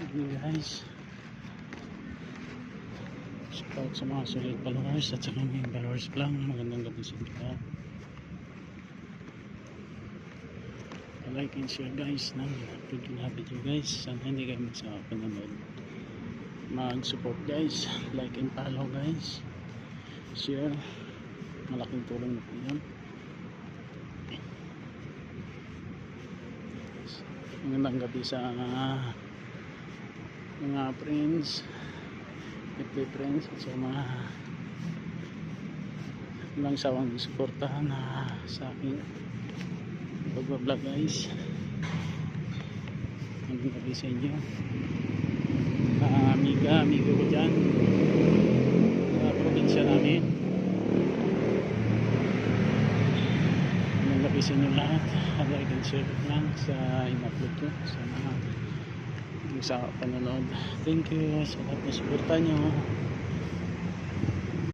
Hey guys, shout out sa mga solid followers at sa mga followers lang. Magandang gabi sa inyo. Like and share guys ng upload na video guys. Sana hindi kayo magsawa panonood. Mag-support guys, like and follow guys, share, malaking tulong na po yan. Magandang gabi sa mga friends, FB friends at sa mga lang sawang suportahan na sa akin pag-vlog guys. Magandang gabi sa inyo, amigo ko dyan sa probinsya namin. Magandang gabi sa inyo lahat. Like and share lang sa in-upload ko sa mga sa panonood. Thank you sa lahat na suporta nyo.